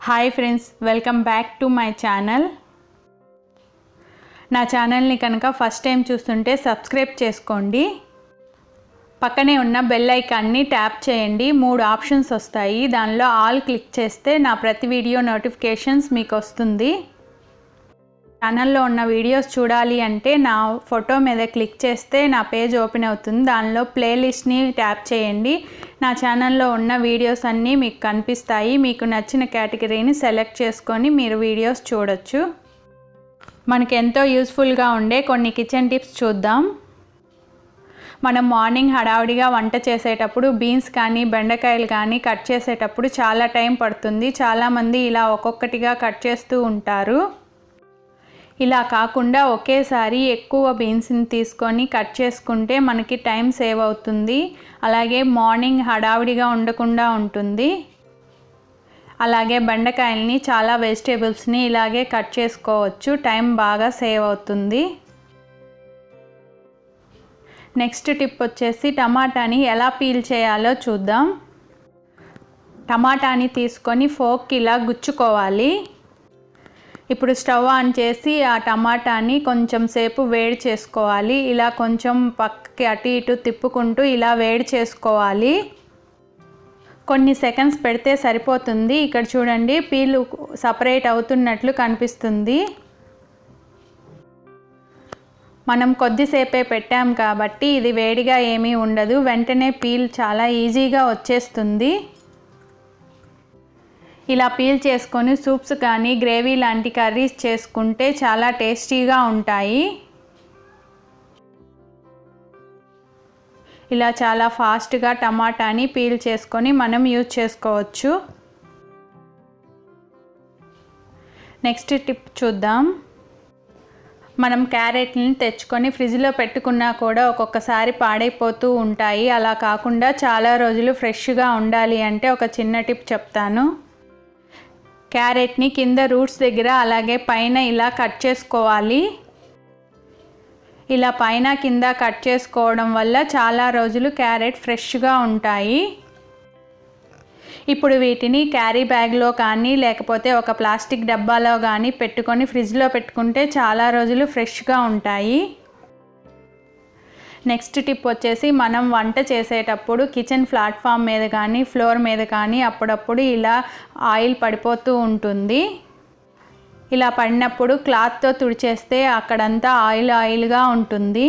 Hi friends, welcome back to my channel. నా ఛానల్ని కనుక ఫస్ట్ టైం చూస్తుంటే సబ్స్క్రైబ్ చేసుకోండి. పక్కనే ఉన్న బెల్ ఐకాన్ని ట్యాప్ చేయండి. 3 ఆప్షన్స్ వస్తాయి. దానిలో ఆల్ క్లిక్ చేస్తే నా ప్రతి వీడియో నోటిఫికేషన్స్ మీకు వస్తుంది. ఛానల్లో ఉన్న వీడియోస్ చూడాలి అంటే నా ఫోటో మీద క్లిక్ చేస్తే నా పేజ్ ఓపెన్ అవుతుంది. దానిలో ప్లేలిస్ట్ని ట్యాప్ చేయండి. నా ఛానల్లో ఉన్న వీడియోస్ అన్నీ మీకు కనిపిస్తాయి. మీకు నచ్చిన కేటగిరీని సెలెక్ట్ చేసుకొని మీరు వీడియోస్ చూడొచ్చు. మనకి ఎంతో యూస్ఫుల్గా ఉండే కొన్ని కిచెన్ టిప్స్ చూద్దాం. మనం మార్నింగ్ హడావుడిగా వంట చేసేటప్పుడు బీన్స్ కానీ బెండకాయలు కానీ కట్ చేసేటప్పుడు చాలా టైం పడుతుంది. చాలామంది ఇలా ఒక్కొక్కటిగా కట్ చేస్తూ ఉంటారు. ఇలా కాకుండా ఒకేసారి ఎక్కువ బీన్స్ని తీసుకొని కట్ చేసుకుంటే మనకి టైం సేవ్ అవుతుంది. అలాగే మార్నింగ్ హడావిడిగా ఉండకుండా ఉంటుంది. అలాగే బెండకాయల్ని చాలా వెజిటేబుల్స్ని ఇలాగే కట్ చేసుకోవచ్చు. టైం బాగా సేవ్ అవుతుంది. నెక్స్ట్ టిప్ వచ్చేసి టమాటాని ఎలా పీల్ చేయాలో చూద్దాం. టమాటాని తీసుకొని ఫోర్క్కి ఇలా గుచ్చుకోవాలి. ఇప్పుడు స్టవ్ ఆన్ చేసి ఆ టమాటాని కొంచెం సేపు వేడి చేసుకోవాలి. ఇలా కొంచెం పక్కకి అటు ఇటు తిప్పుకుంటూ ఇలా వేడి చేసుకోవాలి. కొన్ని సెకండ్స్ పెడితే సరిపోతుంది. ఇక్కడ చూడండి, పీలు సపరేట్ అవుతున్నట్లు కనిపిస్తుంది. మనం కొద్దిసేపే పెట్టాం కాబట్టి ఇది వేడిగా ఏమీ ఉండదు. వెంటనే పీల్ చాలా ఈజీగా వచ్చేస్తుంది. ఇలా పీల్ చేసుకొని సూప్స్ కానీ గ్రేవీ లాంటి కర్రీస్ చేసుకుంటే చాలా టేస్టీగా ఉంటాయి. ఇలా చాలా ఫాస్ట్గా టమాటాని పీల్ చేసుకొని మనం యూజ్ చేసుకోవచ్చు. నెక్స్ట్ టిప్ చూద్దాం. మనం క్యారెట్ని తెచ్చుకొని ఫ్రిడ్జ్లో పెట్టుకున్నా కూడా ఒక్కొక్కసారి పాడైపోతూ ఉంటాయి. అలా కాకుండా చాలా రోజులు ఫ్రెష్గా ఉండాలి అంటే ఒక చిన్న టిప్ చెప్తాను. క్యారెట్ని కింద రూట్స్ దగ్గర అలాగే పైన ఇలా కట్ చేసుకోవాలి. ఇలా పైన కింద కట్ చేసుకోవడం వల్ల చాలా రోజులు క్యారెట్ ఫ్రెష్గా ఉంటాయి. ఇప్పుడు వీటిని క్యారీ బ్యాగ్లో కానీ లేకపోతే ఒక ప్లాస్టిక్ డబ్బాలో కానీ పెట్టుకొని ఫ్రిడ్జ్లో పెట్టుకుంటే చాలా రోజులు ఫ్రెష్గా ఉంటాయి. నెక్స్ట్ టిప్ వచ్చేసి మనం వంట చేసేటప్పుడు కిచెన్ ప్లాట్ఫామ్ మీద కానీ ఫ్లోర్ మీద కానీ అప్పుడప్పుడు ఇలా ఆయిల్ పడిపోతూ ఉంటుంది. ఇలా పడినప్పుడు క్లాత్తో తుడిచేస్తే అక్కడంతా ఆయిల్గా ఉంటుంది.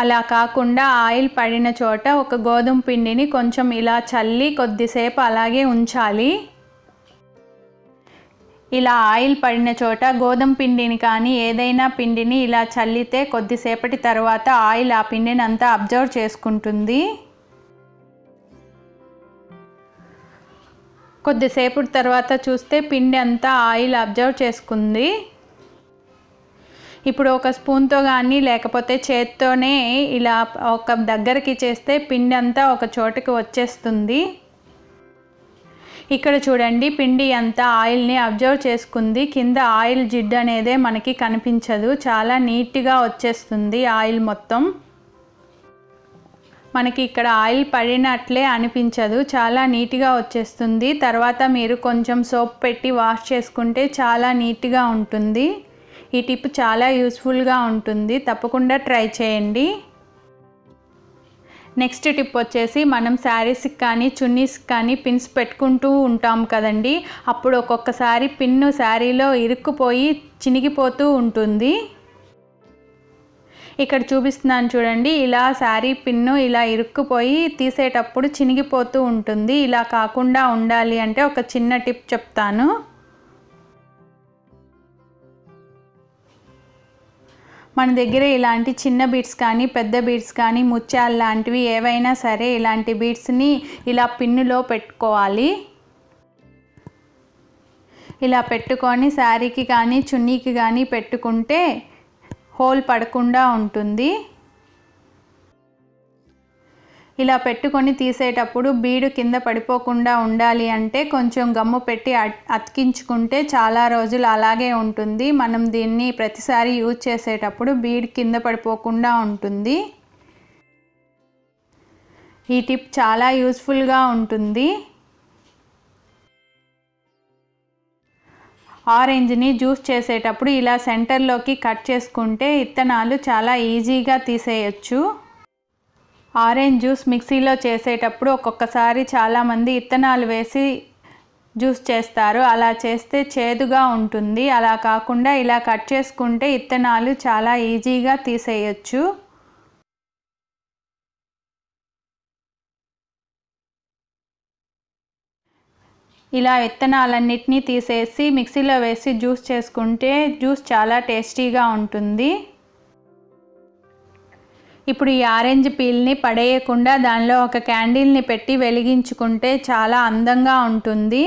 అలా కాకుండా ఆయిల్ పడిన చోట ఒక గోధుమ పిండిని కొంచెం ఇలా చల్లి కొద్దిసేపు అలాగే ఉంచాలి. ఇలా ఆయిల్ పడిన చోట గోధుమ పిండిని కానీ ఏదైనా పిండిని ఇలా చల్లితే కొద్దిసేపటి తర్వాత ఆయిల్ ఆ పిండిని అంతా అబ్జర్వ్ చేసుకుంటుంది. కొద్దిసేపటి తర్వాత చూస్తే పిండి అంతా ఆయిల్ అబ్జర్వ్ చేసుకుంది. ఇప్పుడు ఒక స్పూన్తో కానీ లేకపోతే చేత్తోనే ఇలా ఒక దగ్గరికి చేస్తే పిండి అంతా ఒక చోటకి వచ్చేస్తుంది. ఇక్కడ చూడండి, పిండి అంతా ఆయిల్ని అబ్జర్వ్ చేసుకుంది. కింద ఆయిల్ జిడ్డు అనేదే మనకి కనిపించదు. చాలా నీట్గా వచ్చేస్తుంది ఆయిల్ మొత్తం. మనకి ఇక్కడ ఆయిల్ పడినట్లే అనిపించదు. చాలా నీట్గా వచ్చేస్తుంది. తర్వాత మీరు కొంచెం సోప్ పెట్టి వాష్ చేసుకుంటే చాలా నీట్గా ఉంటుంది. ఈ టిప్ చాలా యూస్ఫుల్గా ఉంటుంది. తప్పకుండా ట్రై చేయండి. నెక్స్ట్ టిప్ వచ్చేసి మనం శారీస్కి కానీ చున్నీస్కి కానీ పిన్స్ పెట్టుకుంటూ ఉంటాం కదండి. అప్పుడు ఒక్కొక్కసారి పిన్ను శారీలో ఇరుక్కుపోయి చినిగిపోతూ ఉంటుంది. ఇక్కడ చూపిస్తున్నాను చూడండి. ఇలా శారీ పిన్ను ఇలా ఇరుక్కుపోయి తీసేటప్పుడు చినిగిపోతూ ఉంటుంది. ఇలా కాకుండా ఉండాలి అంటే ఒక చిన్న టిప్ చెప్తాను. మన దగ్గర ఇలాంటి చిన్న బీడ్స్ కానీ పెద్ద బీడ్స్ కానీ ముత్యాలు లాంటివి ఏవైనా సరే ఇలాంటి బీడ్స్ని ఇలా పిన్నులో పెట్టుకోవాలి. ఇలా పెట్టుకొని శారీకి కానీ చున్నీకి కానీ పెట్టుకుంటే హోల్ పడకుండా ఉంటుంది. ఇలా పెట్టుకొని తీసేటప్పుడు బీడు కింద పడిపోకుండా ఉండాలి అంటే కొంచెం గమ్ము పెట్టి అతికించుకుంటే చాలా రోజులు అలాగే ఉంటుంది. మనం దీన్ని ప్రతిసారి యూజ్ చేసేటప్పుడు బీడ్ కింద పడిపోకుండా ఉంటుంది. ఈ టిప్ చాలా యూస్ఫుల్గా ఉంటుంది. ఆరెంజ్ని జ్యూస్ చేసేటప్పుడు ఇలా సెంటర్లోకి కట్ చేసుకుంటే ఇత్తనాలు చాలా ఈజీగా తీసేయచ్చు. ఆరెంజ్ జ్యూస్ మిక్సీలో చేసేటప్పుడు ఒక్కొక్కసారి చాలామంది ఇత్తనాలు వేసి జ్యూస్ చేస్తారు. అలా చేస్తే చేదుగా ఉంటుంది. అలా కాకుండా ఇలా కట్ చేసుకుంటే ఇత్తనాలు చాలా ఈజీగా తీసేయచ్చు. ఇలా విత్తనాలన్నిటినీ తీసేసి మిక్సీలో వేసి జ్యూస్ చేసుకుంటే జ్యూస్ చాలా టేస్టీగా ఉంటుంది. ఇప్పుడు ఈ ఆరెంజ్ పీల్ని పడేయకుండా దానిలో ఒక క్యాండిల్ని పెట్టి వెలిగించుకుంటే చాలా అందంగా ఉంటుంది.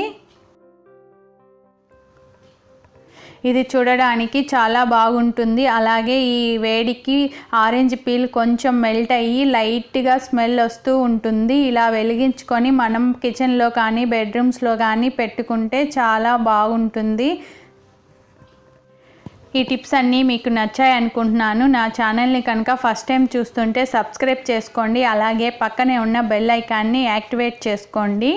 ఇది చూడడానికి చాలా బాగుంటుంది. అలాగే ఈ వేడికి ఆరెంజ్ పీల్ కొంచెం మెల్ట్ అయ్యి లైట్గా స్మెల్ వస్తూ ఉంటుంది. ఇలా వెలిగించుకొని మనం కిచెన్లో కానీ బెడ్రూమ్స్లో కానీ పెట్టుకుంటే చాలా బాగుంటుంది. ఈ టిప్స్ అన్నీ మీకు నచ్చాయి అనుకుంటున్నాను. నా ఛానల్ని కనుక ఫస్ట్ టైం చూస్తుంటే సబ్స్క్రైబ్ చేసుకోండి. అలాగే పక్కనే ఉన్న బెల్ ఐకాన్ని యాక్టివేట్ చేసుకోండి.